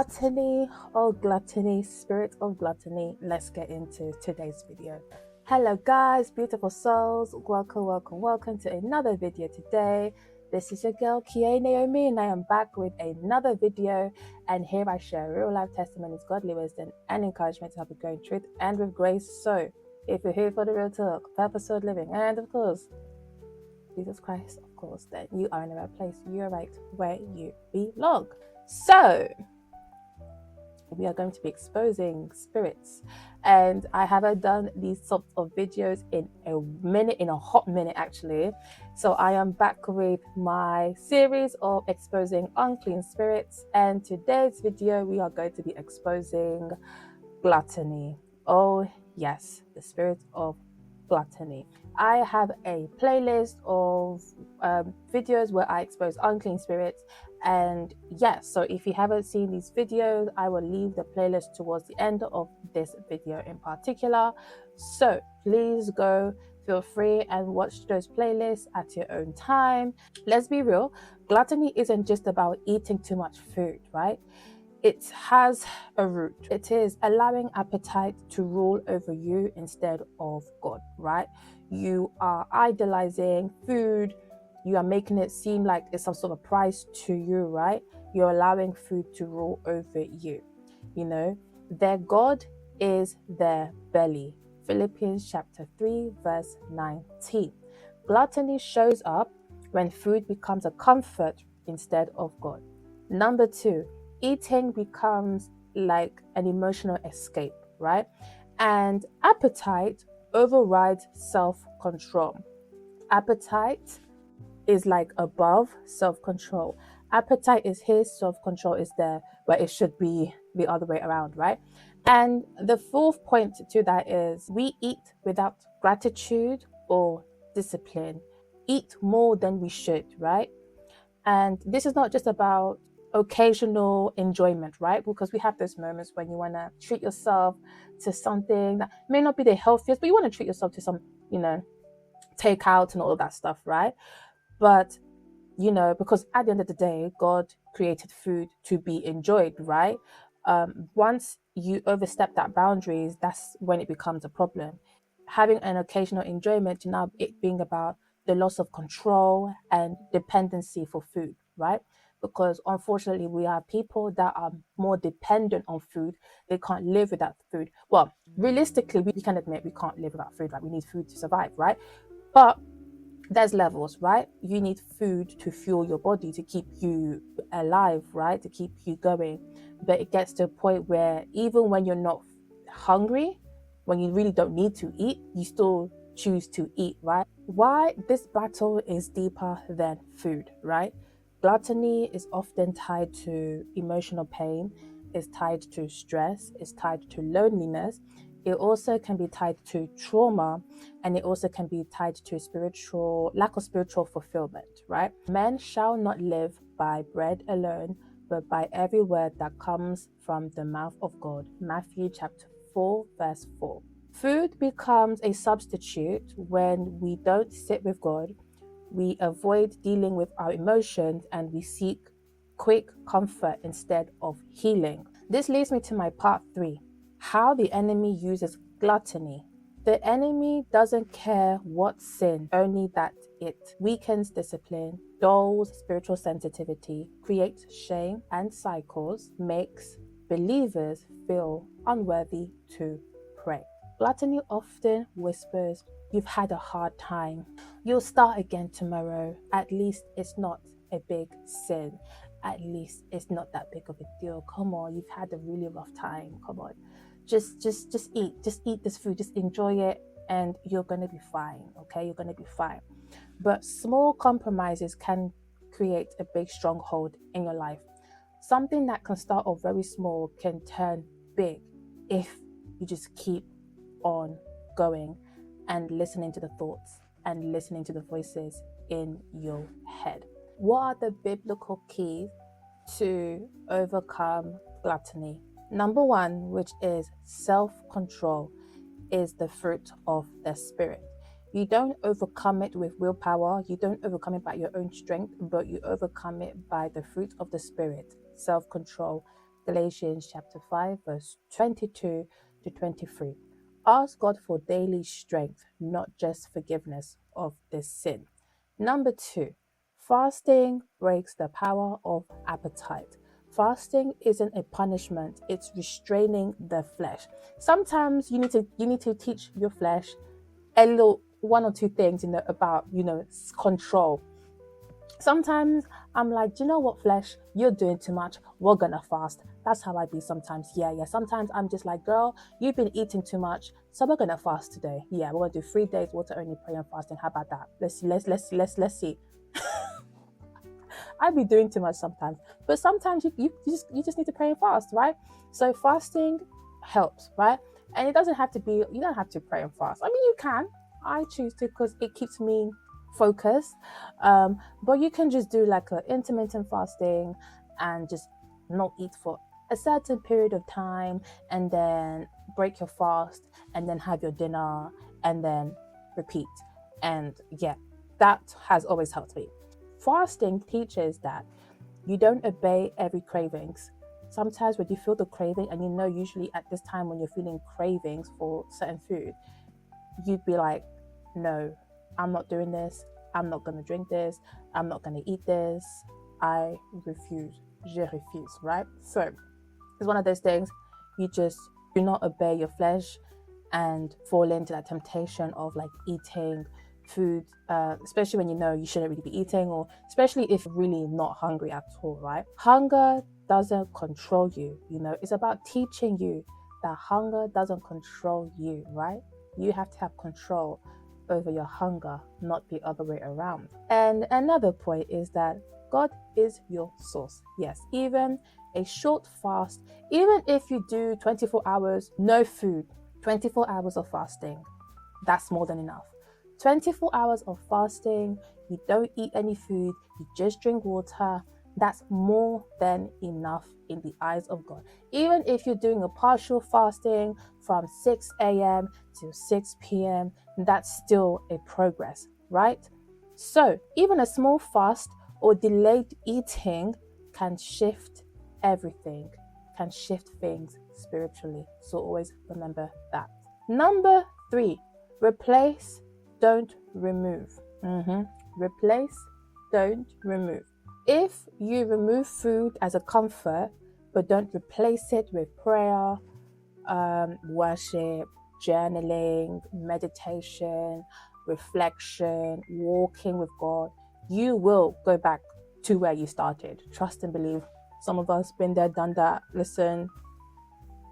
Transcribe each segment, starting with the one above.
Gluttony or gluttony, spirit of gluttony. Let's get into today's video. Hello guys, beautiful souls. Welcome to another video today. This is your girl Kia Naomi and I am back with another video, and here I share real life testimonies, godly wisdom and encouragement to help you grow in truth and with grace. So if you're here for the real talk, purposeful living, and of course Jesus Christ, of course, then you are in the right place. You're right where you belong. So we are going to be exposing spirits, and I haven't done these sorts of videos in a hot minute actually. So I am back with my series of exposing unclean spirits, and today's video we are going to be exposing gluttony. Oh yes, the spirit of gluttony. I have a playlist of videos where I expose unclean spirits, and yes, so if you haven't seen these videos, I will leave the playlist towards the end of this video in particular. So please go, feel free and watch those playlists at your own time. Let's be real, gluttony isn't just about eating too much food, right? It has a root. It is allowing appetite to rule over you instead of God, right? You are idolizing food. You are making it seem like it's some sort of prize to you, right? You're allowing food to rule over you. You know, their God is their belly. Philippians chapter 3, verse 19. Gluttony shows up when food becomes a comfort instead of God. Number 2, eating becomes like an emotional escape, right? And appetite overrides self-control. Appetite is like above self-control. Appetite is here, self-control is there, but it should be the other way around, right? And the fourth point to that is we eat without gratitude or discipline. Eat more than we should, right? And this is not just about occasional enjoyment, right? Because we have those moments when you want to treat yourself to something that may not be the healthiest, but you want to treat yourself to some, takeout and all of that stuff, right? But, because at the end of the day, God created food to be enjoyed, right? Once you overstep that boundaries, that's when it becomes a problem. Having an occasional enjoyment, now it being about the loss of control and dependency for food, right? Because unfortunately, we have people that are more dependent on food. They can't live without food. Well, realistically, we can admit we can't live without food, right? We need food to survive, right? But there's levels, right? You need food to fuel your body, to keep you alive, right? To keep you going. But it gets to a point where even when you're not hungry, when you really don't need to eat, you still choose to eat, right? Why? This battle is deeper than food, right? Gluttony is often tied to emotional pain, is tied to stress, is tied to loneliness. It also can be tied to trauma, and it also can be tied to lack of spiritual fulfillment, right? Men shall not live by bread alone, but by every word that comes from the mouth of God. Matthew chapter 4, verse 4. Food becomes a substitute when we don't sit with God. We avoid dealing with our emotions and we seek quick comfort instead of healing. This leads me to my part 3. How the enemy uses gluttony. The enemy doesn't care what sin, only that it weakens discipline, dulls spiritual sensitivity, creates shame and cycles, makes believers feel unworthy to pray. Gluttony often whispers, "You've had a hard time. You'll start again tomorrow. At least it's not a big sin. At least it's not that big of a deal. Come on, you've had a really rough time. Come on. Just eat. Just eat this food. Just enjoy it and you're going to be fine, okay? You're going to be fine." But small compromises can create a big stronghold in your life. Something that can start off very small can turn big if you just keep on going and listening to the thoughts and listening to the voices in your head. What are the biblical keys to overcome gluttony? Number 1, which is self-control, is the fruit of the Spirit. You don't overcome it with willpower. You don't overcome it by your own strength, but you overcome it by the fruit of the Spirit, self-control. Galatians chapter 5, verse 22 to 23. Ask God for daily strength, not just forgiveness of this sin. Number 2, fasting breaks the power of appetite. Fasting isn't a punishment, it's restraining the flesh. Sometimes you need to teach your flesh a little one or two things, about, control. Sometimes I'm like, do you know what, flesh? You're doing too much. We're gonna fast. That's how I be sometimes. Yeah. Sometimes I'm just like, girl, you've been eating too much, so we're gonna fast today. Yeah, we're gonna do 3 days water only, prayer and fasting. How about that? Let's see. I be doing too much sometimes, but sometimes you just need to pray and fast, right? So fasting helps, right? And it doesn't have to be. You don't have to pray and fast. I mean, you can. I choose to because it keeps me focused. But you can just do like an intermittent fasting and just not eat for a certain period of time, and then break your fast, and then have your dinner, and then repeat. And yeah, that has always helped me. Fasting teaches that you don't obey every cravings. Sometimes when you feel the craving, and usually at this time when you're feeling cravings for certain food, you'd be like, no, I'm not doing this. I'm not going to drink this. I'm not going to eat this. I refuse. Je refuse, right? So it's one of those things, you just do not obey your flesh and fall into that temptation of like eating food, especially when you shouldn't really be eating, or especially if you're really not hungry at all, right? Hunger doesn't control you. It's about teaching you that hunger doesn't control you, right? You have to have control over your hunger, not the other way around. And another point is that God is your source. Yes, even a short fast, even if you do 24 hours no food, 24 hours of fasting, that's more than enough. 24 hours of fasting, you don't eat any food, you just drink water, that's more than enough in the eyes of God. Even if you're doing a partial fasting from 6 a.m. to 6 p.m., that's still a progress, right? So even a small fast or delayed eating can shift everything, can shift things spiritually. So always remember that. Number 3, replace, don't remove. Replace, don't remove. If you remove food as a comfort, but don't replace it with prayer, worship, journaling, meditation, reflection, walking with God, you will go back to where you started. Trust and believe. Some of us been there, done that. Listen,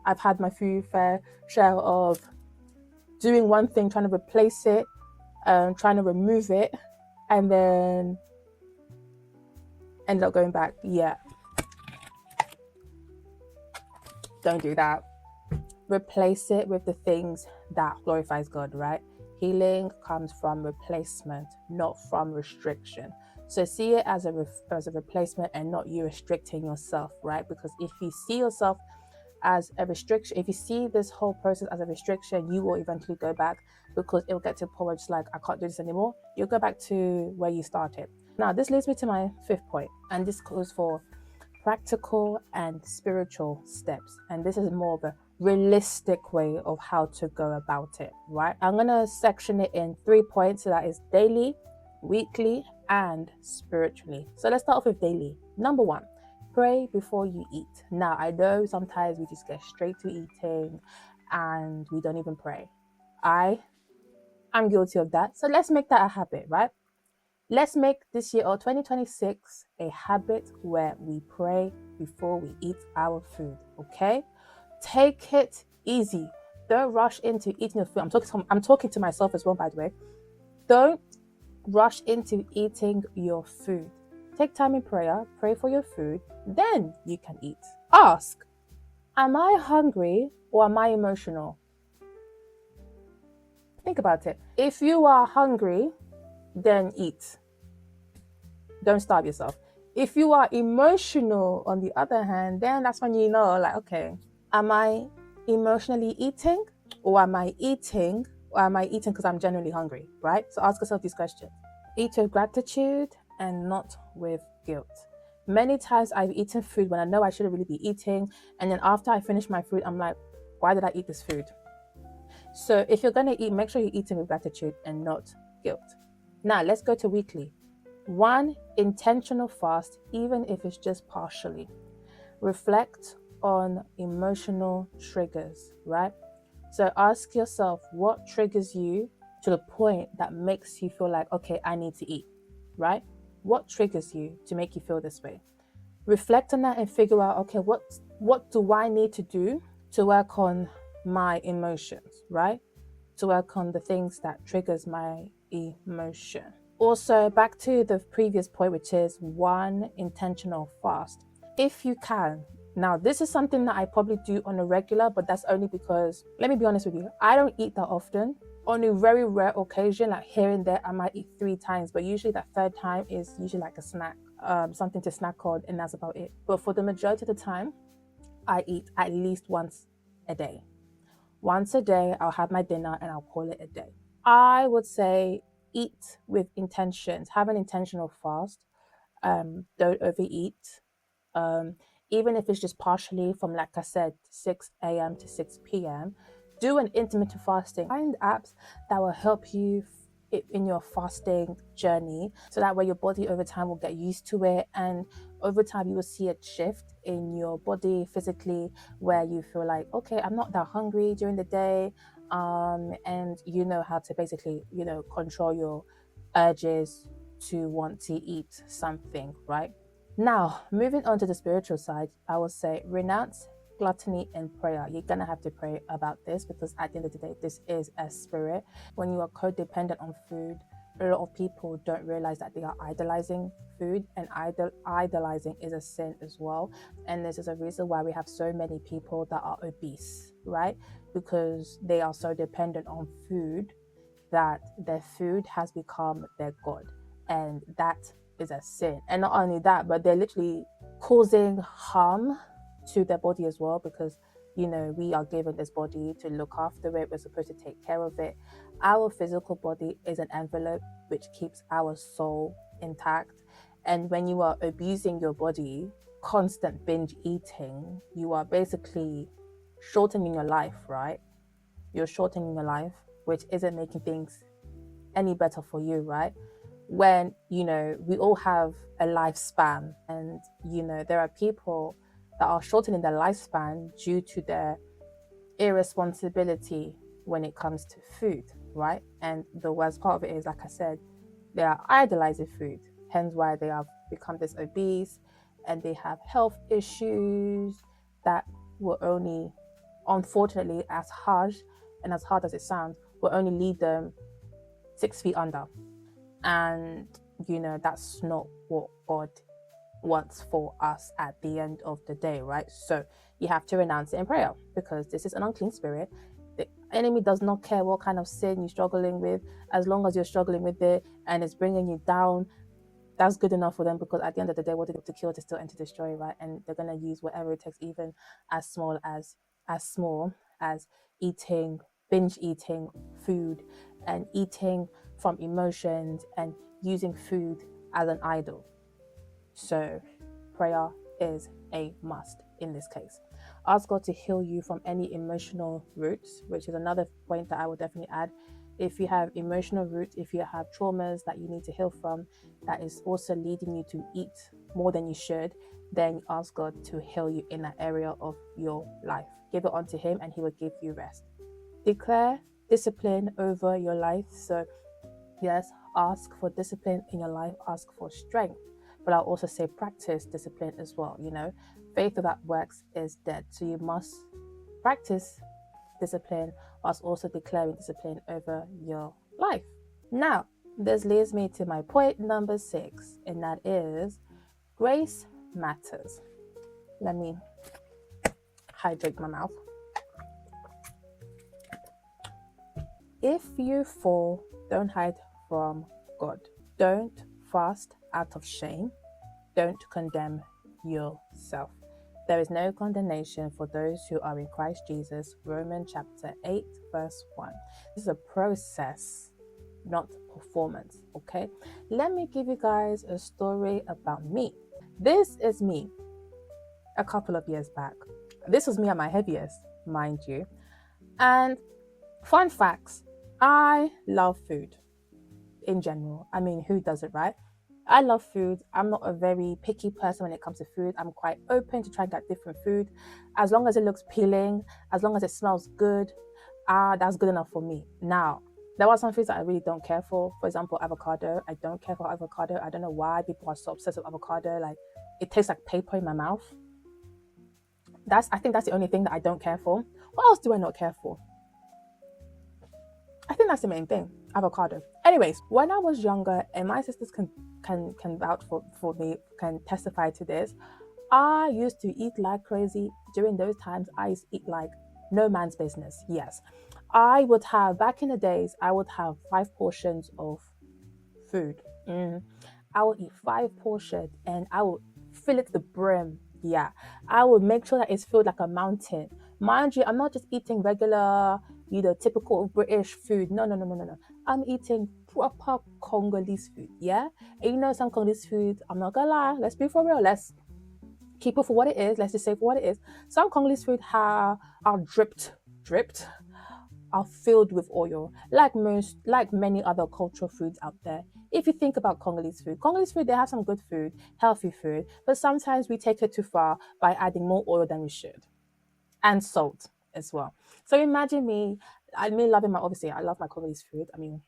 I've had my fair share of doing one thing, trying to replace it, trying to remove it, and then ended up going back. Yeah. Don't do that. Replace it with the things that glorifies God, right? Healing comes from replacement, not from restriction. So see it as a replacement and not you restricting yourself, right? Because if you see yourself as a restriction, if you see this whole process as a restriction, you will eventually go back, because it will get to a point where it's like, I can't do this anymore. You'll go back to where you started. Now, this leads me to my 5th point, and this goes for practical and spiritual steps. And this is more of a realistic way of how to go about it, right? I'm going to section it in 3 points. So that is daily, weekly, and spiritually. So let's start off with daily. Number 1, pray before you eat. Now, I know sometimes we just get straight to eating and we don't even pray. I'm guilty of that. So let's make that a habit, right? Let's make this year or 2026 a habit where we pray before we eat our food, okay? Take it easy. Don't rush into eating your food. I'm talking to myself as well, by the way. Don't rush into eating your food. Take time in prayer, pray for your food, then you can eat. Ask, am I hungry or am I emotional? Think about it. If you are hungry, then eat. Don't starve yourself. If you are emotional, on the other hand, then that's when you know, like, okay, am I emotionally eating, or am I eating because I'm genuinely hungry, right? So ask yourself these questions. Eat with gratitude and not with guilt. Many times I've eaten food when I know I shouldn't really be eating, and then after I finish my food, I'm like, why did I eat this food? So if you're going to eat, make sure you're eating with gratitude and not guilt. Now let's go to weekly. 1 intentional fast, even if it's just partially. Reflect on emotional triggers, right? So ask yourself what triggers you to the point that makes you feel like, okay, I need to eat, right? What triggers you to make you feel this way? Reflect on that and figure out, okay, what do I need to do to work on my emotions, right? To work on the things that triggers my emotion. Also, back to the previous point, which is 1 intentional fast. If you can. Now, this is something that I probably do on a regular, but that's only because, let me be honest with you, I don't eat that often. On a very rare occasion, like here and there, I might eat 3 times, but usually that 3rd time is usually like a snack, something to snack on, and that's about it. But for the majority of the time, I eat at least once a day. Once a day, I'll have my dinner and I'll call it a day. I would say eat with intentions, have an intentional fast. Don't overeat. Um, Even if it's just partially from, like I said, 6 a.m. to 6 p.m., do an intermittent fasting. Find apps that will help you in your fasting journey, so that way your body over time will get used to it, and over time you will see a shift in your body physically where you feel like, okay, I'm not that hungry during the day, and you know how to basically, control your urges to want to eat something, right? Now, moving on to the spiritual side, I will say renounce gluttony and prayer. You're going to have to pray about this, because at the end of the day, this is a spirit. When you are codependent on food, a lot of people don't realize that they are idolizing food, and idolizing is a sin as well. And this is a reason why we have so many people that are obese, right? Because they are so dependent on food that their food has become their God. And that is a sin. And not only that, but they're literally causing harm to their body as well, because we are given this body to look after it. We're supposed to take care of it. Our physical body is an envelope which keeps our soul intact. And when you are abusing your body, constant binge eating, you are basically shortening your life, right? You're shortening your life, which isn't making things any better for you, right? When we all have a lifespan, and there are people that are shortening their lifespan due to their irresponsibility when it comes to food, right? And the worst part of it is, like I said, they are idolizing food, hence why they have become this obese, and they have health issues that will only, unfortunately, as harsh and as hard as it sounds, will only lead them 6 feet under. And that's not what God wants for us at the end of the day, right? So you have to renounce it in prayer, because this is an unclean spirit. The enemy does not care what kind of sin you're struggling with. As long as you're struggling with it and it's bringing you down, that's good enough for them, because at the end of the day, what they do to kill, to steal, and to destroy, right? And they're going to use whatever it takes, even as small as binge eating food, and eating from emotions, and using food as an idol. So prayer is a must in this case. Ask God to heal you from any emotional roots, which is another point that I would definitely add. If you have emotional roots, if you have traumas that you need to heal from, that is also leading you to eat more than you should, then ask God to heal you in that area of your life. Give it unto Him and He will give you rest. Declare discipline over your life. So yes, ask for discipline in your life, ask for strength. But I'll also say practice discipline as well. Faith without works is dead. So you must practice discipline whilst also declaring discipline over your life. Now, this leads me to my point number 6, and that is grace matters. Let me hydrate my mouth. If you fall, don't hide from God. Don't fast out of shame. Don't condemn yourself. There is no condemnation for those who are in Christ Jesus. Romans chapter 8, verse 1. This is a process, not performance, okay? Let me give you guys a story about me. This is me a couple of years back. This was me at my heaviest, mind you. And fun facts, I love food in general. I mean, who doesn't, right? I love food. I'm not a very picky person when it comes to food. I'm quite open to trying out different food. As long as it looks appealing, as long as it smells good, that's good enough for me. Now, there are some foods that I really don't care for. For example, avocado. I don't care for avocado. I don't know why people are so obsessed with avocado. Like, it tastes like paper in my mouth. I think that's the only thing that I don't care for. What else do I not care for? I think that's the main thing, avocado. Anyways, when I was younger, and my sisters can vouch for me, can testify to this, I used to eat like crazy. During those times, I used to eat like no man's business. Yes. I would have, back in the days, I would have 5 portions of food. I would eat 5 portions and I would fill it to the brim. Yeah. I would make sure that it's filled like a mountain. Mind you, I'm not just eating regular, typical British food. No. I'm eating proper Congolese food. Yeah. And some Congolese food, I'm not gonna lie, let's be for real. Let's keep it for what it is. Let's just say for what it is. Some Congolese food are dripped, are filled with oil, like many other cultural foods out there. If you think about Congolese food, they have some good food, healthy food, but sometimes we take it too far by adding more oil than we should, and salt as well. So imagine me loving obviously I love my Congolese food. I mean,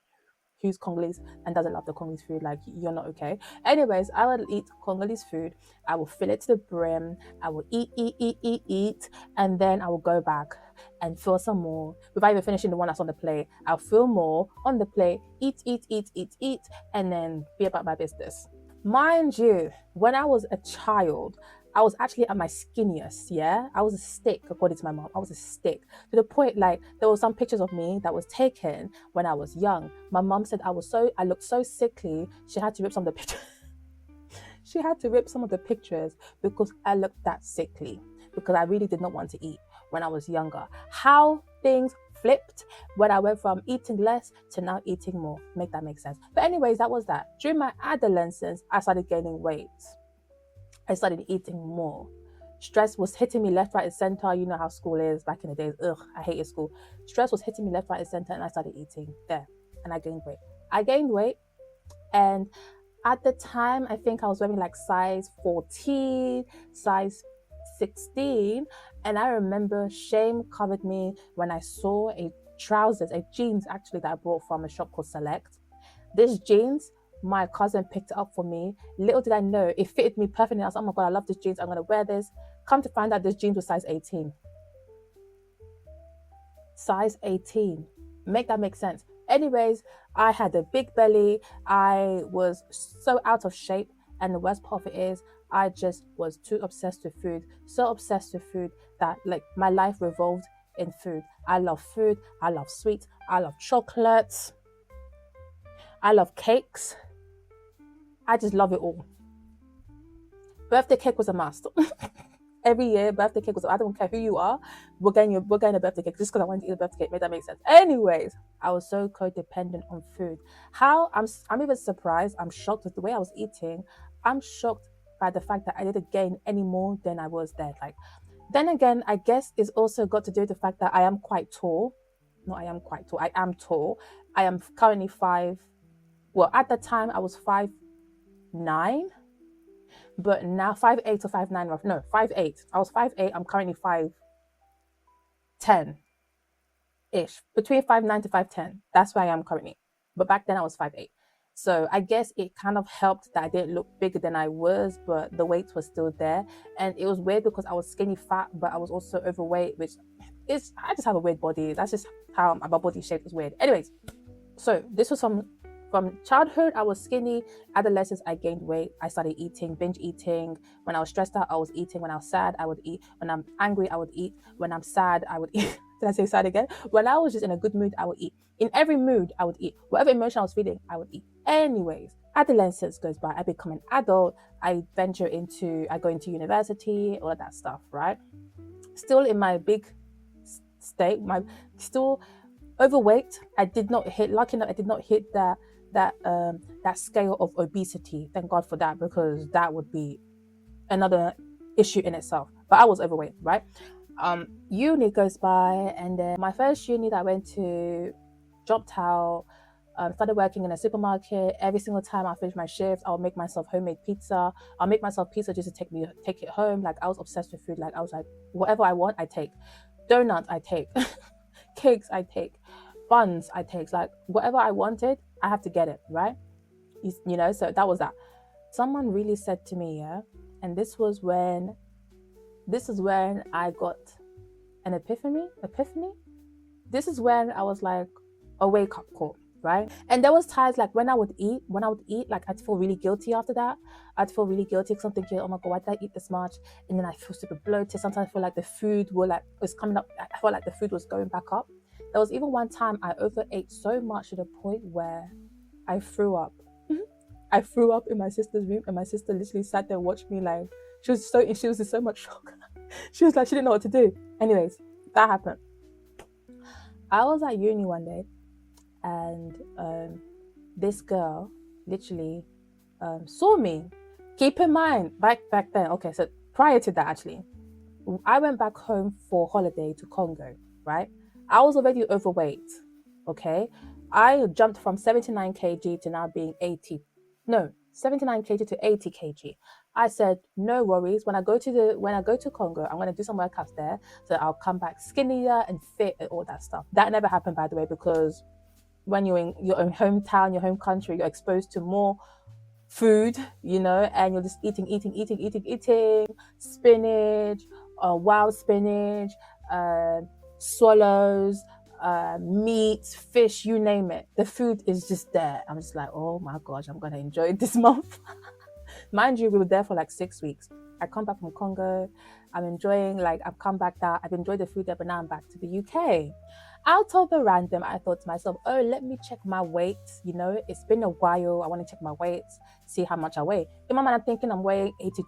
who's Congolese and doesn't love the Congolese food? Like, you're not okay. Anyways, I will eat Congolese food. I will fill it to the brim. I will eat, and then I will go back and fill some more. Without even finishing the one that's on the plate, I'll fill more on the plate, eat, and then be about my business. Mind you, when I was a child, I was actually at my skinniest, yeah? I was a stick, according to my mom. I was a stick. To the point, like, there were some pictures of me that was taken when I was young. My mom said I looked so sickly, she had to rip some of the pictures. She had to rip some of the pictures because I looked that sickly, because I really did not want to eat when I was younger. How things flipped when I went from eating less to now eating more. Make that make sense? But anyways, that was that. During my adolescence, I started gaining weight. I started eating more. Stress was hitting me left, right, and center. You know how school is back in the days. Ugh, I hated school. Stress was hitting me left, right, and center, and I started eating there. And I gained weight. And at the time, I think I was wearing like size 14, size 16. And I remember shame covered me when I saw a jeans actually, that I bought from a shop called Select. This jeans, my cousin picked it up for me. Little did I know, it fitted me perfectly. I was like, oh my God, I love this jeans. I'm going to wear this. Come to find out, this jeans was size 18. Size 18. Make that make sense. Anyways, I had a big belly. I was so out of shape. And the worst part of it is, I just was too obsessed with food. So obsessed with food that like my life revolved in food. I love food. I love sweets. I love chocolates. I love cakes. I just love it all. Birthday cake was a must. Every year, birthday cake was, I don't care who you are, we're getting a birthday cake just because I wanted to eat a birthday cake. Made that make sense? Anyways, I was so codependent on food. I'm even surprised, I'm shocked with the way I was eating. I'm shocked by the fact that I didn't gain any more than I was there. Like, then again, I guess it's also got to do with the fact that I am quite tall. No, I am quite tall. I am tall. I am currently at the time I was 5'9", but now 5'8" or 5'9", no, 5'8". I was 5'8". I'm currently 5'10" between 5'9" to 5'10". That's where I am currently. But back then I was 5'8". So I guess it kind of helped that I didn't look bigger than I was, but the weight was still there. And it was weird because I was skinny fat, but I was also overweight, which is, I just have a weird body. That's just how my body shape was weird. Anyways, so this was from childhood, I was skinny. Adolescence, I gained weight. I started eating, binge eating. When I was stressed out, I was eating. When I was sad, I would eat. When I'm angry, I would eat. When I'm sad, I would eat. Did I say sad again? When I was just in a good mood, I would eat. In every mood, I would eat. Whatever emotion I was feeling, I would eat. Anyways, adolescence goes by. I become an adult. I go into university, all of that stuff, right? Still in my big state, still overweight. Lucky enough, I did not hit that scale of obesity. Thank God for that, because that would be another issue in itself. But I was overweight, right? Uni goes by, and then my first uni that I went to, dropped out, started working in a supermarket. Every single time I finish my shift, I'll make myself homemade pizza. I'll make myself pizza just to take it home. Like, I was obsessed with food. Like, I was like, whatever I want, I take. Donuts, I take. Cakes, I take. Buns, I take. Like, whatever I wanted, I have to get it, right? You know, so that was that. Someone really said to me, yeah, and this is when I got an epiphany. This is when I was like, a wake-up call, right? And there was times like when I would eat, like, I'd feel really guilty after that. I'd feel really guilty because I'm thinking, oh my god, why did I eat this much? And then I feel super bloated. Sometimes I feel like the food was coming up. I felt like the food was going back up. There was even one time I overate so much to the point where I threw up. I threw up in my sister's room, and my sister literally sat there and watched me. Like, she was in so much shock. She was like, she didn't know what to do. Anyways, that happened. I was at uni one day, and this girl literally saw me. Keep in mind, back then, okay, so prior to that, actually, I went back home for holiday to Congo, right? I was already overweight, okay? I jumped from 79 kg to now being 79 kg to 80 kg. I said, no worries. When I go to Congo, I'm gonna do some workouts there, so I'll come back skinnier and fit and all that stuff. That never happened, by the way, because when you're in your own hometown, your home country, you're exposed to more food, you know, and you're just eating spinach, wild spinach, swallows, meat, fish, you name it. The food is just there. I'm just like, oh my gosh, I'm gonna enjoy it this month. Mind you, we were there for like 6 weeks. I come back from Congo. I'm enjoying, like, I've come back there. I've enjoyed the food there, but now I'm back to the UK. Out of the random, I thought to myself, oh, let me check my weight. You know, it's been a while. I want to check my weight, see how much I weigh. In my mind, I'm thinking I'm weighing 80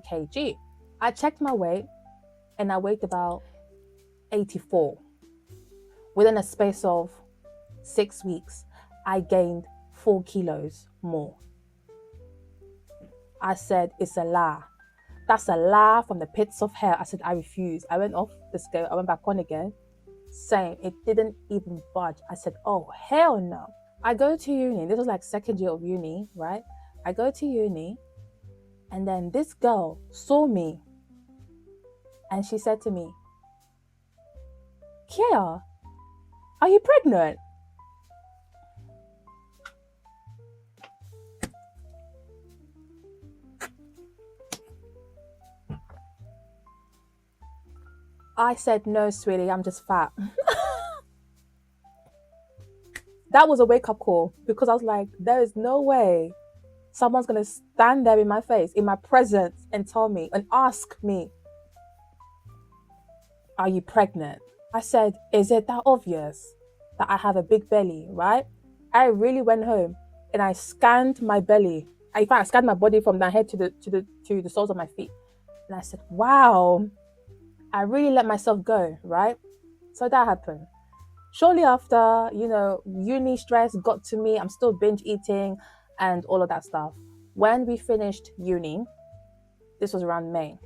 kg. I checked my weight, and I weighed about 84. Within a space of 6 weeks, I gained 4 kilos more. I said, it's a lie. That's a lie from the pits of hell. I said, I refuse. I went off the scale. I went back on again. Same. It didn't even budge. I said, oh, hell no. I go to uni. This was like second year of uni, right? I go to uni, and then this girl saw me, and she said to me, Kia, are you pregnant? I said, no, sweetie, I'm just fat. That was a wake-up call, because I was like, there is no way someone's going to stand there in my face, in my presence, and tell me and ask me, are you pregnant? I said, is it that obvious that I have a big belly, right? I really went home and I scanned my belly. In fact, I scanned my body from my head to the soles of my feet. And I said, wow, I really let myself go, right? So that happened. Shortly after, you know, uni stress got to me. I'm still binge eating and all of that stuff. When we finished uni, this was around May.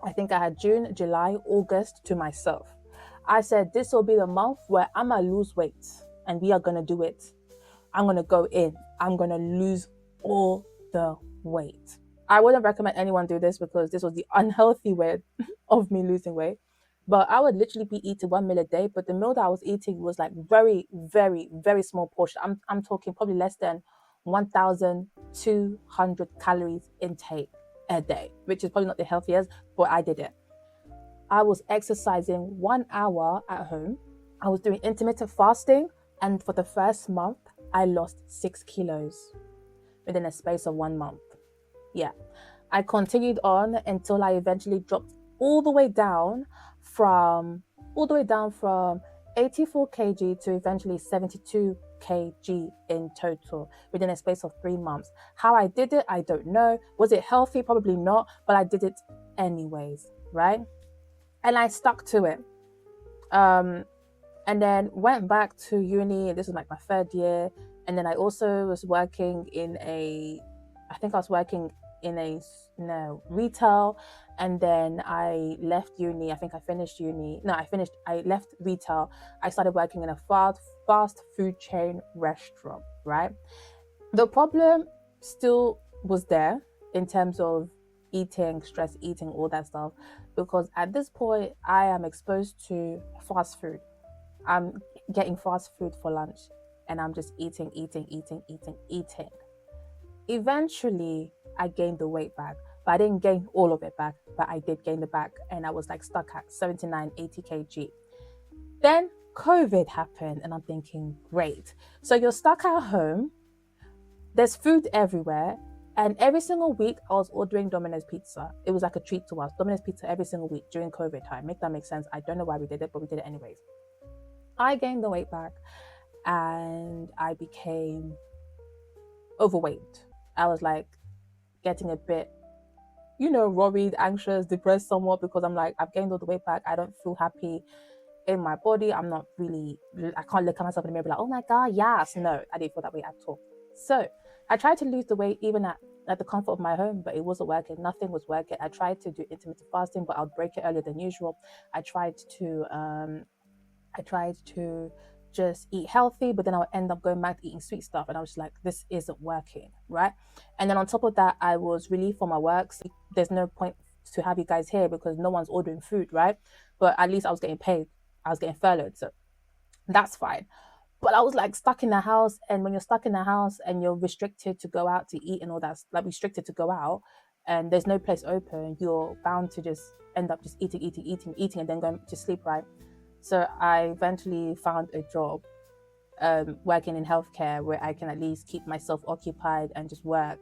I think I had June, July, August to myself. I said, this will be the month where I'm going to lose weight, and we are going to do it. I'm going to go in. I'm going to lose all the weight. I wouldn't recommend anyone do this, because this was the unhealthy way of me losing weight. But I would literally be eating 1 meal a day, but the meal that I was eating was like very, very, very small portion. I'm talking probably less than 1,200 calories intake a day, which is probably not the healthiest, but I did it. I was exercising 1 hour at home. I was doing intermittent fasting, and for the first month, I lost 6 kilos within a space of 1 month. Yeah, I continued on until I eventually dropped all the way down from 84 kg to eventually 72 kg in total within a space of 3 months. How I did it, I don't know. Was it healthy? Probably not, but I did it anyways, right? And I stuck to it. And then went back to uni. This was like my 3rd year. And then I also was working in I was working in a retail, and then I left uni. I think I finished uni. No, I left retail. I started working in a fast food chain restaurant, right? The problem still was there in terms of eating, stress eating, all that stuff, because at this point I am exposed to fast food. I'm getting fast food for lunch and I'm just eating. Eventually, I gained the weight back, but I didn't gain all of it back, but I did gain it back, and I was like stuck at 79, 80 kg. Then COVID happened, and I'm thinking, great. So you're stuck at home, there's food everywhere, and every single week I was ordering Domino's pizza. It was like a treat to us. Domino's pizza every single week during COVID time. Make that make sense? I don't know why we did it, but we did it anyways. I gained the weight back and I became overweight. I was like getting a bit, worried, anxious, depressed somewhat, because I'm like, I've gained all the weight back. I don't feel happy in my body. I can't look at myself in the mirror and be like, oh my God, yes. No, I didn't feel that way at all. So I tried to lose the weight even at the comfort of my home, but it wasn't working. Nothing was working. I tried to do intermittent fasting, but I would break it earlier than usual. I tried to just eat healthy, but then I would end up going back to eating sweet stuff. And I was like, this isn't working, right? And then on top of that, I was relieved from my work. So there's no point to have you guys here because no one's ordering food, right? But at least I was getting paid. I was getting furloughed, so that's fine. But I was like stuck in the house, and when you're stuck in the house and you're restricted to go out to eat and all that, like restricted to go out, and there's no place open, you're bound to just end up just eating, and then going to sleep, right? So I eventually found a job working in healthcare where I can at least keep myself occupied and just work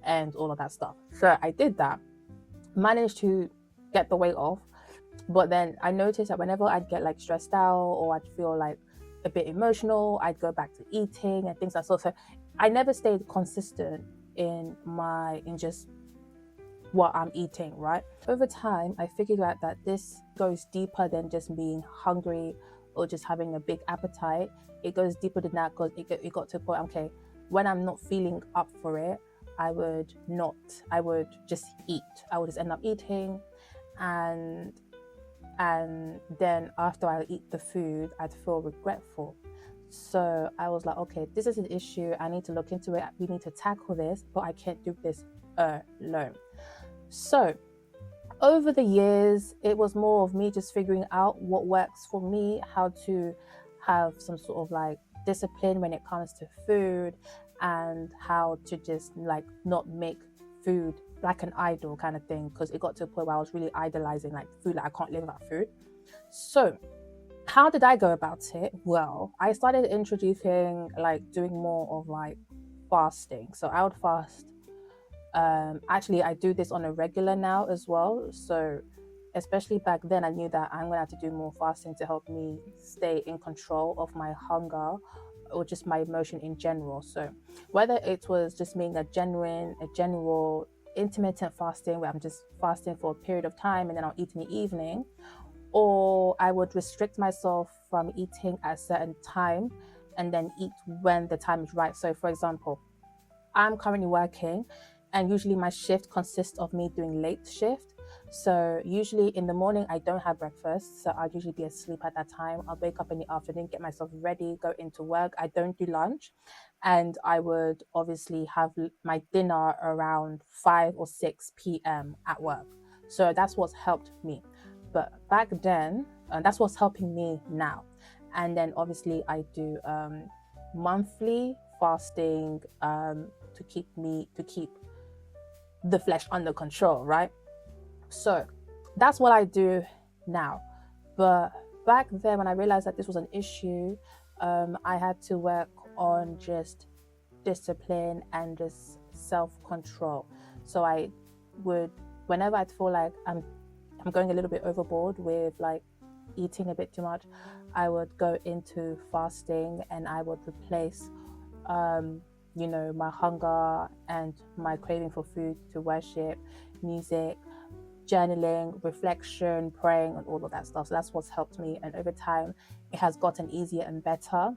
and all of that stuff. So I did that, managed to get the weight off. But then I noticed that whenever I'd get like stressed out or I'd feel like a bit emotional, I'd go back to eating and things like that. So I never stayed consistent in just what I'm eating, right? Over time, I figured out that this goes deeper than just being hungry or just having a big appetite. It goes deeper than that because it got to a point, okay, when I'm not feeling up for it, I would just eat. I would just end up eating, and then after I eat the food, I'd feel regretful. So I was like, okay, this is an issue. I need to look into it. We need to tackle this, but I can't do this alone. So over the years, it was more of me just figuring out what works for me, how to have some sort of like discipline when it comes to food, and how to just like not make food like an idol kind of thing, because it got to a point where I was really idolizing like food, like I can't live without food. So how did I go about it? Well, I started introducing like doing more of like fasting. So I would fast. Actually, I do this on a regular now as well. So especially back then, I knew that I'm gonna have to do more fasting to help me stay in control of my hunger or just my emotion in general. So whether it was just being a general intermittent fasting where I'm just fasting for a period of time and then I'll eat in the evening, or I would restrict myself from eating at a certain time and then eat when the time is right. So for example, I'm currently working and usually my shift consists of me doing late shift. So usually in the morning, I don't have breakfast. So I'll usually be asleep at that time. I'll wake up in the afternoon, get myself ready, go into work. I don't do lunch. And I would obviously have my dinner around 5 or 6 p.m. at work. So that's what's helped me. But back then, that's what's helping me now. And then obviously I do monthly fasting to keep the flesh under control, right? So that's what I do now. But back then, when I realized that this was an issue, I had to work on just discipline and just self-control. So I would, whenever I'd feel like I'm going a little bit overboard with like eating a bit too much, I would go into fasting and I would replace my hunger and my craving for food to worship, music, journaling, reflection, praying, and all of that stuff. So that's what's helped me. And over time, it has gotten easier and better.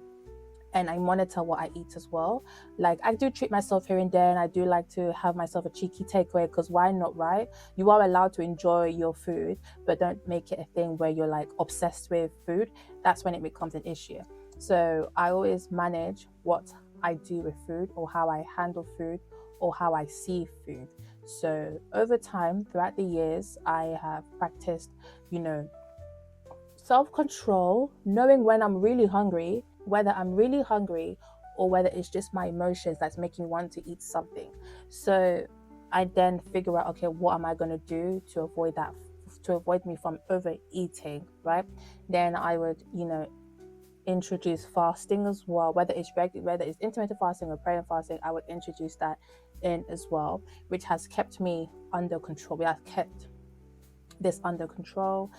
and I monitor what I eat as well. Like, I do treat myself here and there, and I do like to have myself a cheeky takeaway, because why not, right? You are allowed to enjoy your food, but don't make it a thing where you're like obsessed with food. That's when it becomes an issue. So I always manage what I do with food, or how I handle food, or how I see food. So over time, throughout the years, I have practiced, self-control, knowing when I'm really hungry, whether I'm really hungry or whether it's just my emotions that's making me want to eat something. So I then figure out, okay, what am I going to do to avoid that, to avoid me from overeating, right? Then I would, introduce fasting as well, whether it's intermittent fasting or prayer and fasting. I would introduce that in as well, which has kept me under control. We have kept this under control.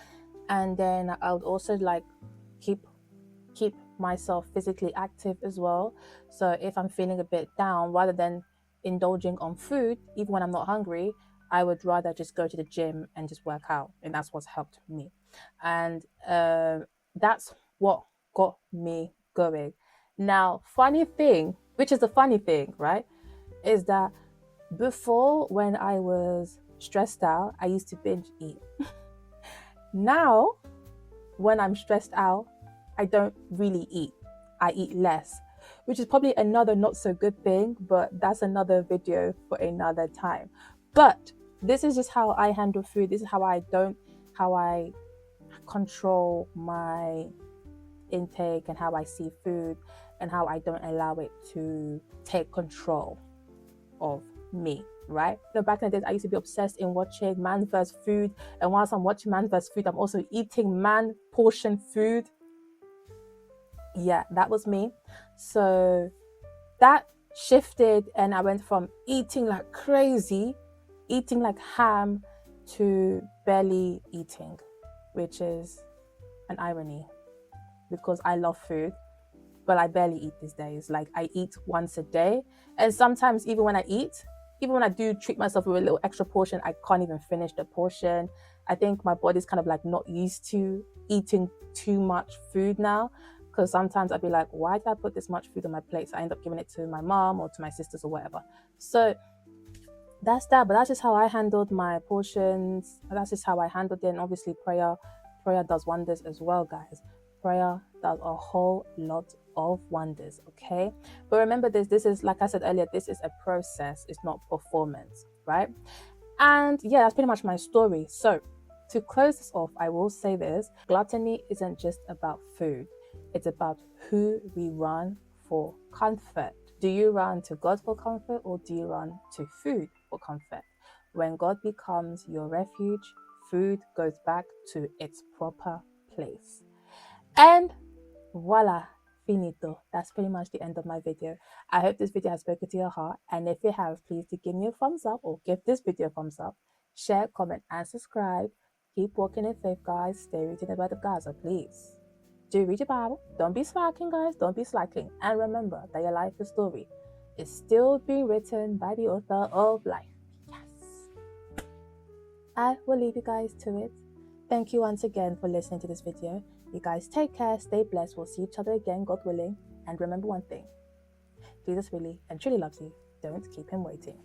And then I would also like keep myself physically active as well. So if I'm feeling a bit down, rather than indulging on food, even when I'm not hungry, I would rather just go to the gym and just work out, and that's what's helped me. And that's what got me going. Now, funny thing, which is the funny thing, right, is that before, when I was stressed out, I used to binge eat. Now, when I'm stressed out, I don't really eat. I eat less, which is probably another not so good thing, but that's another video for another time. But this is just how I handle food. This is how I control my intake, and how I see food, and how I don't allow it to take control of me, right? Back in the days, I used to be obsessed in watching Man vs. Food, and whilst I'm watching Man vs. Food, I'm also eating man portion food. Yeah, that was me. So that shifted, and I went from eating like crazy, eating like ham, to barely eating, which is an irony, because I love food, but I barely eat these days. Like, I eat once a day, and sometimes even when I do treat myself with a little extra portion, I can't even finish the portion. I think my body's kind of like not used to eating too much food now, because sometimes I'd be like, why did I put this much food on my plate? So I end up giving it to my mom or to my sisters or whatever. So that's that. But that's just how I handled my portions. That's just how I handled it. And obviously prayer does wonders as well, guys. Prayer does a whole lot of wonders, okay? But remember, this is, like I said earlier, this is a process. It's not performance, right? And yeah, that's pretty much my story. So to close this off, I will say this: gluttony isn't just about food. It's about who we run for comfort. Do you run to God for comfort, or do you run to food for comfort? When God becomes your refuge, food goes back to its proper place. And voila, finito. That's pretty much the end of my video. I hope this video has spoken to your heart, and if it has, please do give me a thumbs up, or give this video a thumbs up. Share, comment, and subscribe. Keep walking in faith, guys. Stay reading the word of God, so please do read your Bible. Don't be slacking, guys. Don't be slacking. And remember that your life story is still being written by the author of life. Yes. I will leave you guys to it. Thank you once again for listening to this video. You guys take care, stay blessed. We'll see each other again, God willing. And remember one thing: Jesus really and truly loves you. Don't keep him waiting.